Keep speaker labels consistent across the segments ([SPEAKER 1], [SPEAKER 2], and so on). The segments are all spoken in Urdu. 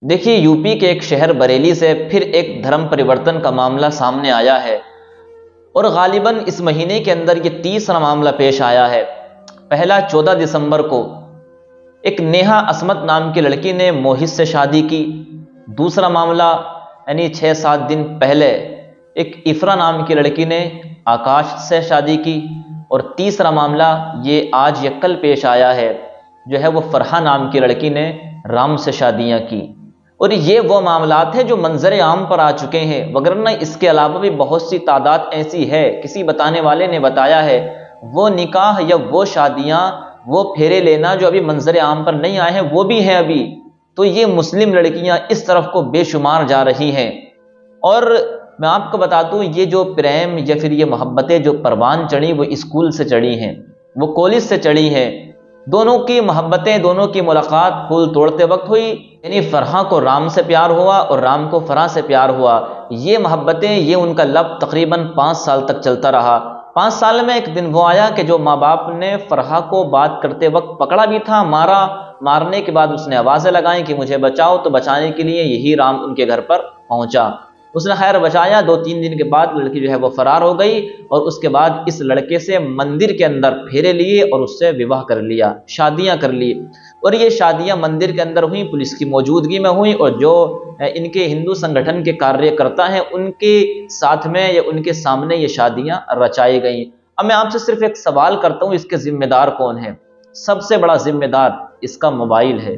[SPEAKER 1] دیکھیے یوپی کے ایک شہر بریلی سے پھر ایک دھرم پریورتن کا معاملہ سامنے آیا ہے، اور غالباً اس مہینے کے اندر یہ تیسرا معاملہ پیش آیا ہے۔ پہلا 14 دسمبر کو ایک نیہا عصمت نام کی لڑکی نے موہت سے شادی کی۔ دوسرا معاملہ یعنی 6-7 دن پہلے ایک افرا نام کی لڑکی نے آکاش سے شادی کی، اور تیسرا معاملہ یہ آج یا کل پیش آیا ہے، جو ہے وہ فرحہ نام کی لڑکی نے رام سے شادیاں کی۔ اور یہ وہ معاملات ہیں جو منظر عام پر آ چکے ہیں، وگرنہ اس کے علاوہ بھی بہت سی تعداد ایسی ہے، کسی بتانے والے نے بتایا ہے وہ نکاح یا وہ شادیاں، وہ پھیرے لینا جو ابھی منظر عام پر نہیں آئے ہیں وہ بھی ہیں ابھی۔ تو یہ مسلم لڑکیاں اس طرف کو بے شمار جا رہی ہیں۔ اور میں آپ کو بتا دوں یہ جو پریم یا پھر یہ محبتیں جو پروان چڑھی وہ اسکول سے چڑھی ہیں، وہ کالج سے چڑھی ہیں۔ دونوں کی محبتیں، دونوں کی ملاقات پھول توڑتے وقت ہوئی، یعنی فرحہ کو رام سے پیار ہوا اور رام کو فرح سے پیار ہوا۔ یہ محبتیں، یہ ان کا لب تقریباً 5 سال تک چلتا رہا۔ 5 سال میں ایک دن وہ آیا کہ جو ماں باپ نے فرحہ کو بات کرتے وقت پکڑا بھی تھا، مارا، مارنے کے بعد اس نے آوازیں لگائیں کہ مجھے بچاؤ، تو بچانے کے لیے یہی رام ان کے گھر پر پہنچا۔ اس نے خیر بچایا۔ 2-3 دن کے بعد لڑکی جو ہے وہ فرار ہو گئی، اور اس کے بعد اس لڑکے سے مندر کے اندر پھیرے لیے اور اس سے وواہ کر لیا، شادیاں کر لی۔ اور یہ شادیاں مندر کے اندر ہوئیں، پولیس کی موجودگی میں ہوئیں، اور جو ان کے ہندو سنگٹھن کے کاریہ کرتا ہیں ان کے ساتھ میں یا ان کے سامنے یہ شادیاں رچائی گئیں۔ اب میں آپ سے صرف ایک سوال کرتا ہوں، اس کے ذمہ دار کون ہیں؟ سب سے بڑا ذمہ دار اس کا موبائل ہے۔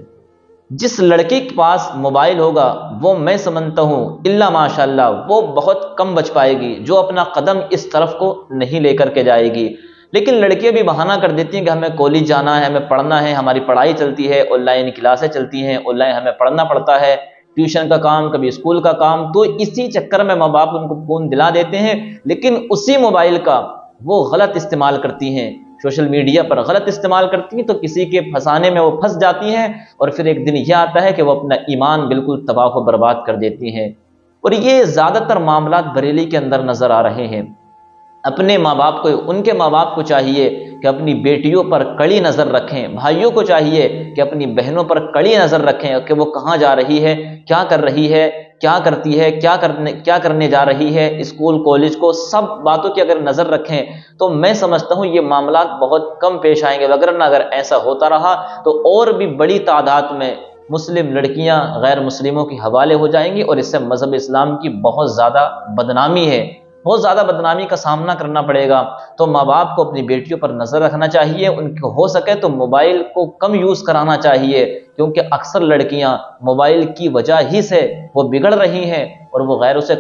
[SPEAKER 1] جس لڑکی کے پاس موبائل ہوگا وہ میں سمجھتا ہوں الا ماشاء اللہ وہ بہت کم بچ پائے گی، جو اپنا قدم اس طرف کو نہیں لے کر کے جائے گی۔ لیکن لڑکیاں بھی بہانہ کر دیتی ہیں کہ ہمیں کالج جانا ہے، ہمیں پڑھنا ہے، ہماری پڑھائی چلتی ہے، آن لائن کلاسیں چلتی ہیں، آن لائن ہمیں پڑھنا پڑتا ہے، ٹیوشن کا کام، کبھی اسکول کا کام، تو اسی چکر میں ماں باپ ان کو فون دلا دیتے ہیں، لیکن اسی موبائل کا وہ غلط استعمال کرتی ہیں، سوشل میڈیا پر غلط استعمال کرتی ہیں، تو کسی کے پھنسانے میں وہ پھنس جاتی ہیں، اور پھر ایک دن یہ آتا ہے کہ وہ اپنا ایمان بالکل تباہ و برباد کر دیتی ہیں۔ اور یہ زیادہ تر معاملات بریلی کے اندر نظر آ رہے ہیں۔ اپنے ماں باپ کو، ان کے ماں باپ کو چاہیے کہ اپنی بیٹیوں پر کڑی نظر رکھیں، بھائیوں کو چاہیے کہ اپنی بہنوں پر کڑی نظر رکھیں کہ وہ کہاں جا رہی ہے، کیا کر رہی ہے، کیا کرتی ہے، کیا کرنے جا رہی ہے، اسکول کالج کو، سب باتوں کی اگر نظر رکھیں تو میں سمجھتا ہوں یہ معاملات بہت کم پیش آئیں گے، وگرنہ اگر ایسا ہوتا رہا تو اور بھی بڑی تعداد میں مسلم لڑکیاں غیر مسلموں کے حوالے ہو جائیں گی، اور اس سے مذہب اسلام کی بہت زیادہ بدنامی ہے، بہت زیادہ بدنامی کا سامنا کرنا پڑے گا۔ تو ماں باپ کو اپنی بیٹیوں پر نظر رکھنا چاہیے، ان کو ہو سکے تو موبائل کو کم یوز کرانا چاہیے، کیونکہ اکثر لڑکیاں موبائل کی وجہ ہی سے وہ بگڑ رہی ہیں اور وہ غیروں سے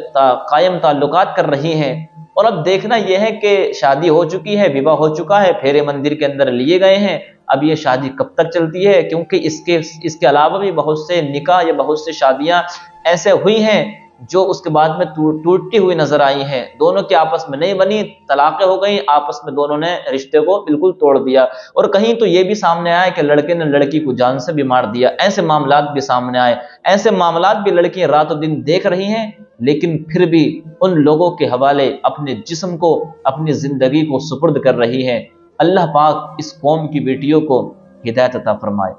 [SPEAKER 1] قائم تعلقات کر رہی ہیں۔ اور اب دیکھنا یہ ہے کہ شادی ہو چکی ہے، وواہ ہو چکا ہے، پھیرے مندر کے اندر لیے گئے ہیں، اب یہ شادی کب تک چلتی ہے؟ کیونکہ اس کے علاوہ بھی بہت سے نکاح یا بہت سے شادیاں ایسے ہوئی ہیں جو اس کے بعد میں ٹوٹتی ہوئی نظر آئی ہیں، دونوں کے آپس میں نہیں بنی، طلاقیں ہو گئیں، آپس میں دونوں نے رشتے کو بالکل توڑ دیا۔ اور کہیں تو یہ بھی سامنے آیا کہ لڑکے نے لڑکی کو جان سے بھی مار دیا، ایسے معاملات بھی سامنے آئے، ایسے معاملات بھی لڑکیاں رات و دن دیکھ رہی ہیں، لیکن پھر بھی ان لوگوں کے حوالے اپنے جسم کو، اپنی زندگی کو سپرد کر رہی ہیں۔ اللہ پاک اس قوم کی بیٹیوں کو ہدایت عطا فرمائے۔